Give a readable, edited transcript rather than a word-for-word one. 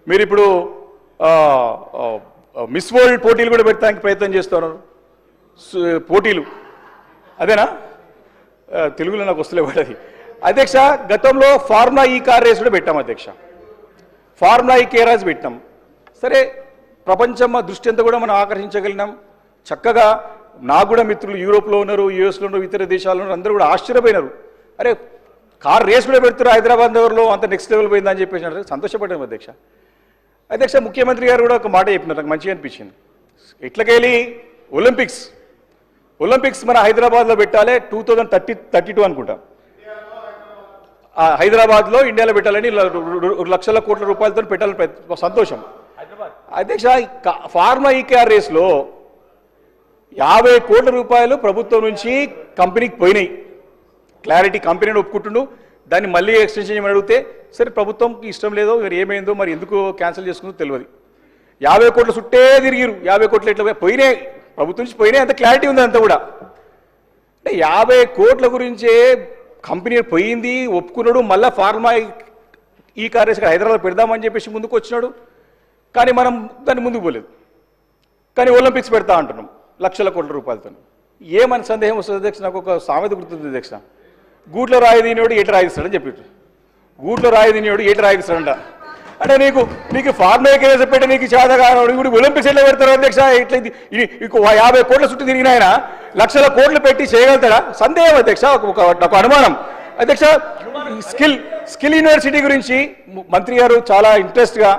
మీరు ఇప్పుడు miss world పోటీలు కూడా పెట్టడానికి ప్రయత్నం చేస్తున్నారు. పోటీలు అదేనా? తెలుగులో నాకు వస్తలే పడది అధ్యక్ష. గతంలో ఫార్ములా ఈ కార్ రేస్ కూడా పెట్టాం అధ్యక్ష. ఫార్ములా ఈ కే రేస్ పెట్టాం. సరే, ప్రపంచం దృష్టి అంతా కూడా మనం ఆకర్షించగలిగినాం. చక్కగా నాకు కూడా మిత్రులు యూరోప్లో ఉన్నారు, యూఎస్లో ఉన్నారు, ఇతర దేశాల్లో ఉన్నారు, అందరూ కూడా ఆశ్చర్యపోయినారు. అరే, కార్ రేస్ కూడా పెడుతున్నారు హైదరాబాద్ నగర్లో, అంత నెక్స్ట్ లెవెల్ పోయిందని చెప్పేసి సంతోషపడ్డాం అధ్యక్ష. అధ్యక్ష, ముఖ్యమంత్రి గారు కూడా ఒక మాట చెప్పినారు, నాకు మంచిగా అనిపించింది. ఇట్లకెళ్ళి ఒలింపిక్స్ మన హైదరాబాద్లో పెట్టాలి 2032 అనుకుంటా. హైదరాబాద్లో ఇండియాలో పెట్టాలని లక్షల కోట్ల రూపాయలతో పెట్టాలని సంతోషం. అధ్యక్ష, ఫార్ములా ఈ కార్ రేస్లో 50 కోట్ల రూపాయలు ప్రభుత్వం నుంచి కంపెనీకి పోయినాయి. క్లారిటీ కంపెనీని ఒప్పుకుంటుండు, దాన్ని మళ్ళీ ఎక్స్టెన్షన్ చేయమని అడిగితే సరే ప్రభుత్వంకి ఇష్టం లేదో మరి ఏమైందో మరి ఎందుకు క్యాన్సిల్ చేసుకుందో తెలియదు. 50 కోట్ల చుట్టే తిరిగిరు. 50 కోట్లు ఎట్లా పోయినాయి, ప్రభుత్వం నుంచి పోయినాయి, అంత క్లారిటీ ఉంది అంతా కూడా. అంటే 50 కోట్ల గురించే కంపెనీ పోయింది, ఒప్పుకున్నాడు, మళ్ళీ ఫార్మా ఈ కార్ రేస్ హైదరాబాద్ పెడదామని చెప్పేసి ముందుకు వచ్చినాడు. కానీ మనం దాన్ని ముందుకు పోలేదు. కానీ ఒలింపిక్స్ పెడతా అంటున్నాం లక్షల కోట్ల రూపాయలతో. ఏమని సందేహం వస్తుంది అధ్యక్ష? నాకు ఒక సామెత గుర్తుంది అధ్యక్ష, గూట్లో రాయి తినేవాడు ఏటి రాయిస్తాడని చెప్పాడు. గూట్లో రాయి తినేవాడు ఏటి రాయిస్తాడంట. అంటే నీకు ఫార్ములా కేసు పెట్టి నీకు చేతగా ఇప్పుడు ఒలింపిక్స్ ఎట్లా పెడతారు అధ్యక్ష? ఇట్లా 50 కోట్ల చుట్టూ తిరిగిన ఆయన లక్షల కోట్లు పెట్టి చేయగలుగుతాడా? సందేహం అధ్యక్ష, ఒక అనుమానం అధ్యక్ష. స్కిల్ యూనివర్సిటీ గురించి మంత్రి గారు చాలా ఇంట్రెస్ట్గా